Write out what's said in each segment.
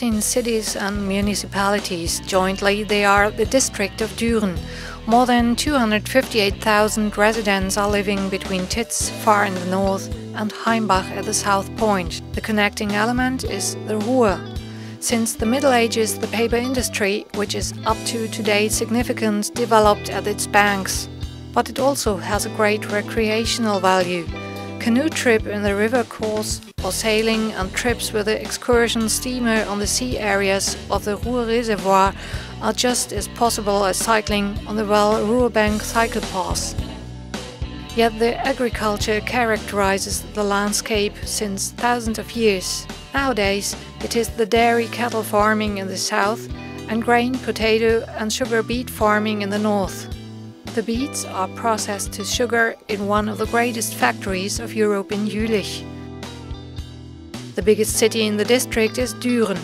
16 cities and municipalities. Jointly, they are the district of Düren. More than 258,000 residents are living between Titz, far in the north, and Heimbach at the south point. The connecting element is the Ruhr. Since the Middle Ages, the paper industry, which is up to today's significance, developed at its banks. But it also has a great recreational value. Canoe trip in the river course, or sailing and trips with the excursion steamer on the sea areas of the Ruhr Reservoir are just as possible as cycling on the Ruhrbank cycle path. Yet the agriculture characterizes the landscape since thousands of years. Nowadays, it is the dairy cattle farming in the south and grain, potato and sugar beet farming in the north. The beets are processed to sugar in one of the greatest factories of Europe in Jülich. The biggest city in the district is Düren.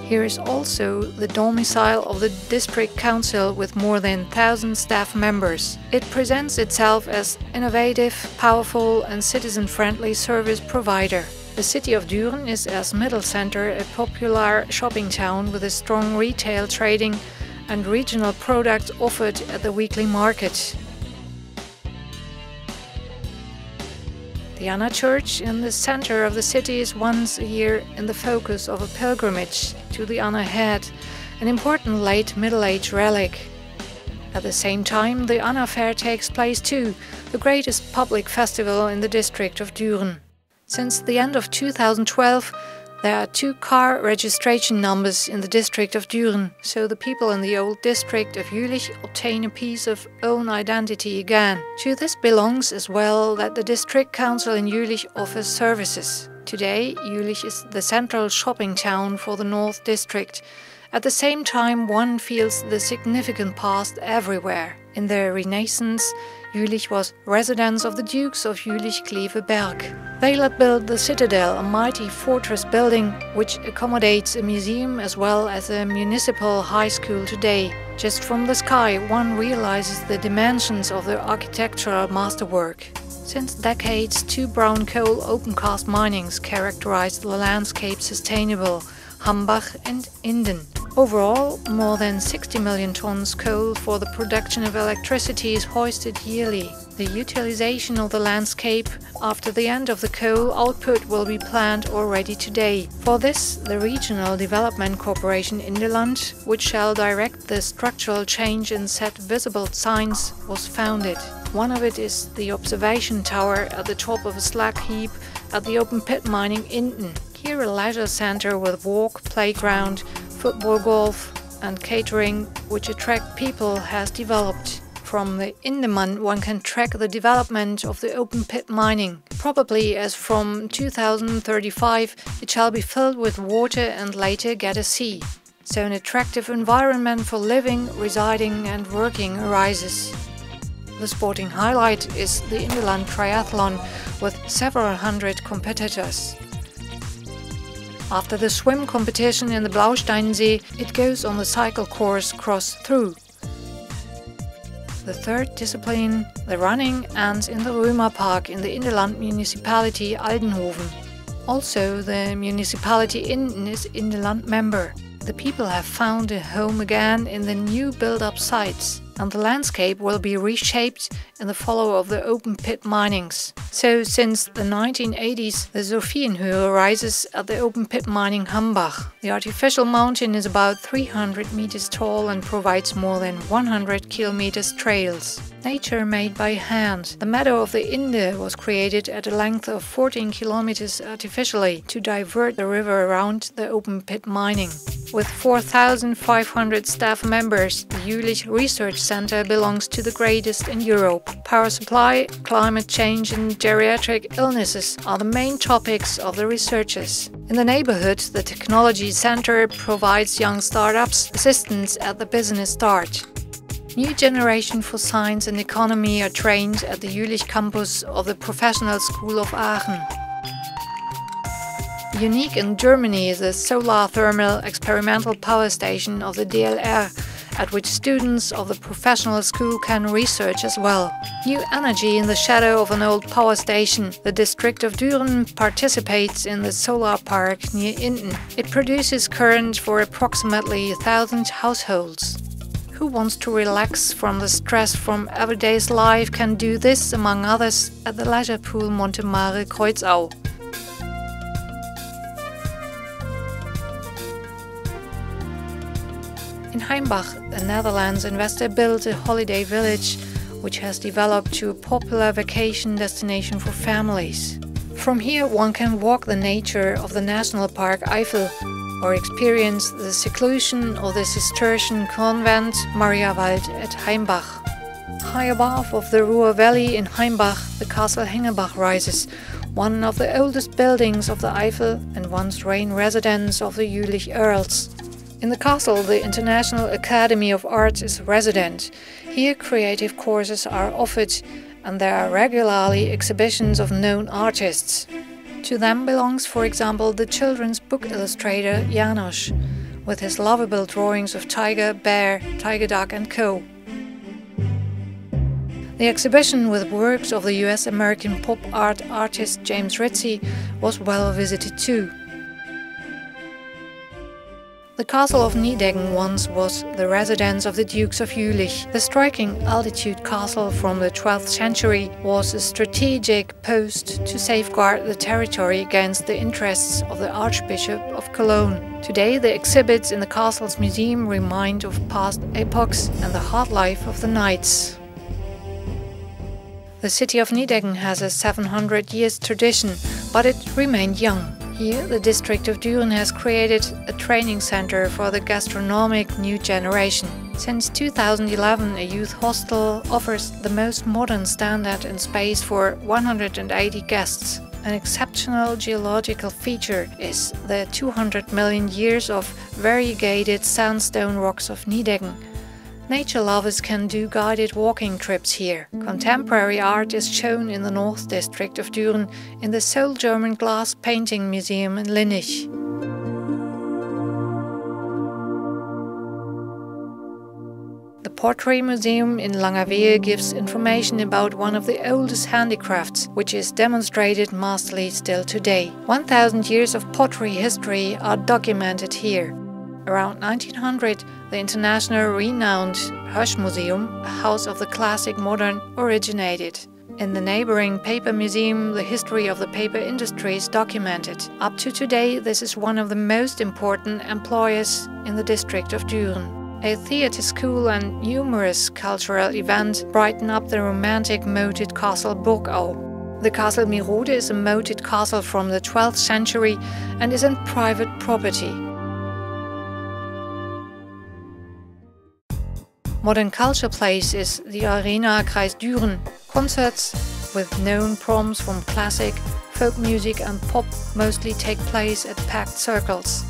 Here is also the domicile of the district council with more than 1,000 staff members. It presents itself as innovative, powerful and citizen-friendly service provider. The city of Düren is as middle center a popular shopping town with a strong retail trading and regional products offered at the weekly market. The Anna Church in the center of the city is once a year in the focus of a pilgrimage to the Anna Head, an important late Middle Age relic. At the same time, the Anna Fair takes place too, the greatest public festival in the district of Düren. Since the end of 2012, there are 2 car registration numbers in the district of Düren, so the people in the old district of Jülich obtain a piece of own identity again. To this belongs as well that the district council in Jülich offers services. Today, Jülich is the central shopping town for the North District. At the same time, one feels the significant past everywhere. In the Renaissance, Jülich was residence of the Dukes of Jülich-Kleve-Berg. They let build the citadel, a mighty fortress building which accommodates a museum as well as a municipal high school today. Just from the sky, one realizes the dimensions of the architectural masterwork. Since decades, 2 brown coal open-cast minings characterized the landscape sustainable, Hambach and Inden. Overall, more than 60 million tons coal for the production of electricity is hoisted yearly. The utilization of the landscape after the end of the coal output will be planned already today. For this, the Regional Development Corporation Indeland, which shall direct the structural change and set visible signs, was founded. One of it is the observation tower at the top of a slag heap at the open pit mining Inden. Here a leisure center with walk, playground, football, golf and catering which attract people has developed. From the Indeman one can track the development of the open pit mining. Probably as from 2035 it shall be filled with water and later get a sea. So an attractive environment for living, residing and working arises. The sporting highlight is the Indeland Triathlon with several hundred competitors. After the swim competition in the Blausteinsee, it goes on the cycle course cross through. The third discipline, the running, ends in the Römerpark in the Indeland municipality Aldenhoven. Also, the municipality Inden is Indeland member. The people have found a home again in the new built-up sites, and the landscape will be reshaped in the follow of the open pit minings. So, since the 1980s, the Sophienhöhe rises at the open pit mining Hambach. The artificial mountain is about 300 meters tall and provides more than 100 kilometers trails. Nature made by hand. The meadow of the Inde was created at a length of 14 kilometers artificially to divert the river around the open pit mining. With 4,500 staff members, the Jülich Research Center belongs to the greatest in Europe. Power supply, climate change and geriatric illnesses are the main topics of the researchers. In the neighborhood, the Technology Center provides young startups assistance at the business start. New generation for science and economy are trained at the Jülich campus of the Professional School of Aachen. Unique in Germany is the solar thermal experimental power station of the DLR, at which students of the professional school can research as well. New energy in the shadow of an old power station. The district of Düren participates in the solar park near Inden. It produces current for approximately 1,000 households. Who wants to relax from the stress from everyday's life can do this, among others, at the leisure pool Montemare Kreuzau. In Heimbach, the Netherlands investor built a holiday village which has developed to a popular vacation destination for families. From here one can walk the nature of the National Park Eifel or experience the seclusion of the Cistercian convent Mariawald at Heimbach. High above of the Ruhr Valley in Heimbach, the castle Hengebach rises, one of the oldest buildings of the Eifel and once reign residence of the Jülich Earls. In the castle, the International Academy of Arts is resident. Here creative courses are offered and there are regularly exhibitions of known artists. To them belongs, for example, the children's book illustrator Janosch, with his lovable drawings of tiger, bear, tiger duck and co. The exhibition with works of the US-American pop art artist James Ritchie was well visited too. The castle of Niedeggen once was the residence of the Dukes of Jülich. The striking altitude castle from the 12th century was a strategic post to safeguard the territory against the interests of the Archbishop of Cologne. Today the exhibits in the castle's museum remind of past epochs and the hard life of the knights. The city of Niedeggen has a 700 years tradition, but it remained young. Here, the district of Düren has created a training center for the gastronomic new generation. Since 2011, a youth hostel offers the most modern standard and space for 180 guests. An exceptional geological feature is the 200 million years of variegated sandstone rocks of Niedeggen. Nature lovers can do guided walking trips here. Contemporary art is shown in the North District of Düren in the sole German glass painting museum in Linnich. The Pottery Museum in Langerwehe gives information about one of the oldest handicrafts, which is demonstrated masterly still today. 1,000 years of pottery history are documented here. Around 1900, the international renowned Hirsch Museum, a house of the classic modern, originated. In the neighboring paper museum, the history of the paper industry is documented. Up to today, this is one of the most important employers in the district of Düren. A theatre school and numerous cultural events brighten up the romantic moated castle Burgau. The castle Mirode is a moated castle from the 12th century and is in private property. Modern culture place is the Arena Kreis Düren. Concerts with known proms from classic, folk music and pop mostly take place at packed circles.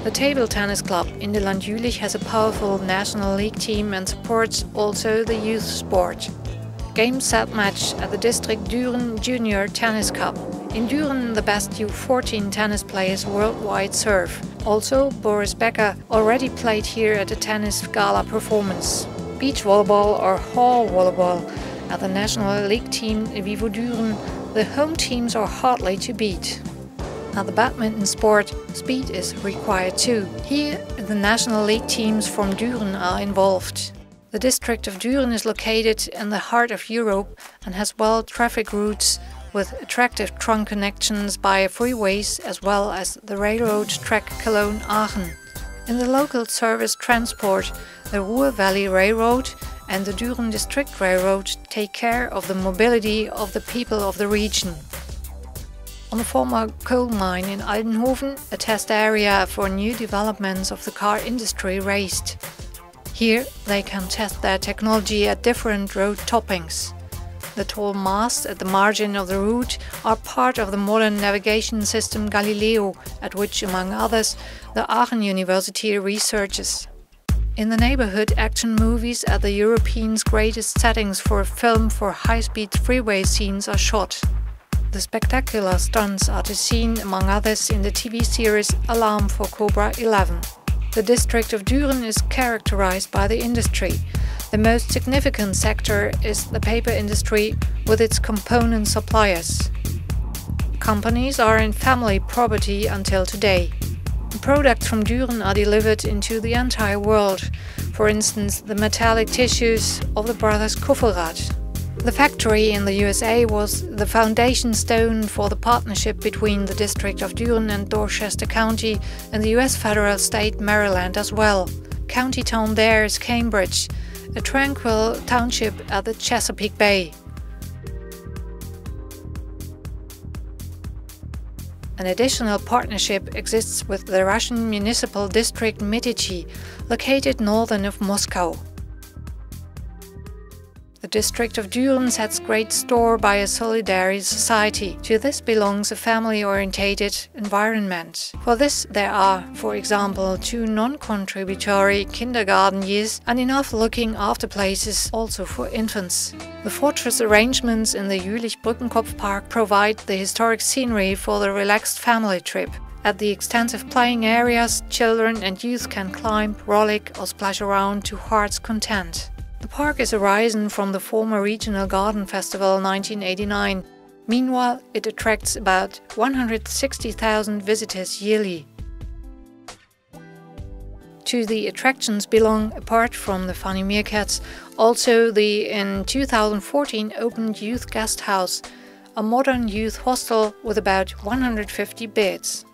The table tennis club Indeland Jülich has a powerful national league team and supports also the youth sport. Game set match at the District Düren Junior Tennis Cup. In Düren, the best U14 tennis players worldwide serve. Also, Boris Becker already played here at a tennis gala performance. Beach volleyball or hall volleyball at the National League team Vivo Düren, the home teams are hardly to beat. At the badminton sport, speed is required too. Here, the National League teams from Düren are involved. The district of Düren is located in the heart of Europe and has well-traffic routes with attractive trunk connections by freeways as well as the railroad track Cologne-Aachen. In the local service transport, the Ruhr Valley Railroad and the Düren District Railroad take care of the mobility of the people of the region. On the former coal mine in Aldenhoven, a test area for new developments of the car industry raised. Here they can test their technology at different road toppings. The tall masts at the margin of the route are part of the modern navigation system Galileo, at which, among others, the Aachen University researches. In the neighborhood, action movies at the Europeans' greatest settings for a film for high-speed freeway scenes are shot. The spectacular stunts are to be seen, among others, in the TV series Alarm for Cobra 11. The district of Düren is characterized by the industry. The most significant sector is the paper industry with its component suppliers. Companies are in family property until today. Products from Düren are delivered into the entire world, for instance the metallic tissues of the brothers Kufferrad. The factory in the USA was the foundation stone for the partnership between the District of Düren and Dorchester County and the US federal state Maryland as well. County town there is Cambridge, a tranquil township at the Chesapeake Bay. An additional partnership exists with the Russian municipal district Medici, located northern of Moscow. The district of Düren sets great store by a solidary society. To this belongs a family-orientated environment. For this there are, for example, 2 non-contributory kindergarten years and enough looking after places also for infants. The fortress arrangements in the Jülich-Brückenkopf Park provide the historic scenery for the relaxed family trip. At the extensive playing areas, children and youth can climb, rollick or splash around to heart's content. The park is arisen from the former Regional Garden Festival 1989. Meanwhile, it attracts about 160,000 visitors yearly. To the attractions belong, apart from the funny meerkats, also the in 2014 opened Youth Guest House, a modern youth hostel with about 150 beds.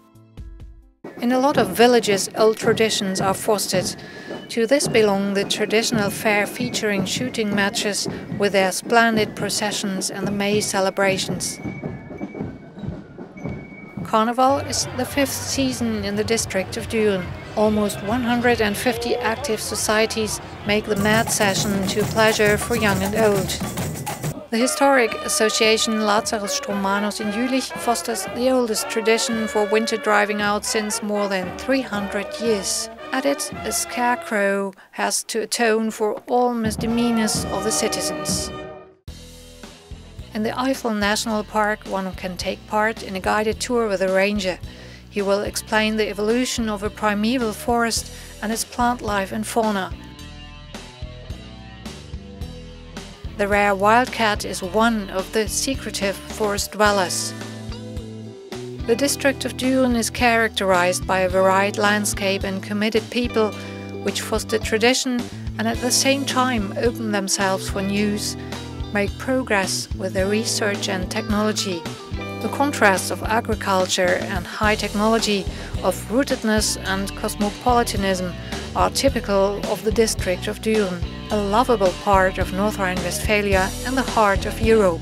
In a lot of villages, old traditions are fostered. To this belong the traditional fair featuring shooting matches with their splendid processions and the May celebrations. Carnival is the 5th season in the district of Düren. Almost 150 active societies make the mad session to pleasure for young and old. The historic association Lazarus Stromanus in Jülich fosters the oldest tradition for winter driving out since more than 300 years. At it, a scarecrow has to atone for all misdemeanors of the citizens. In the Eifel National Park, one can take part in a guided tour with a ranger. He will explain the evolution of a primeval forest and its plant life and fauna. The rare wildcat is one of the secretive forest dwellers. The district of Düren is characterized by a varied landscape and committed people, which foster tradition and at the same time open themselves for news, make progress with their research and technology. The contrasts of agriculture and high technology, of rootedness and cosmopolitanism are typical of the district of Düren, a lovable part of North Rhine-Westphalia and the heart of Europe.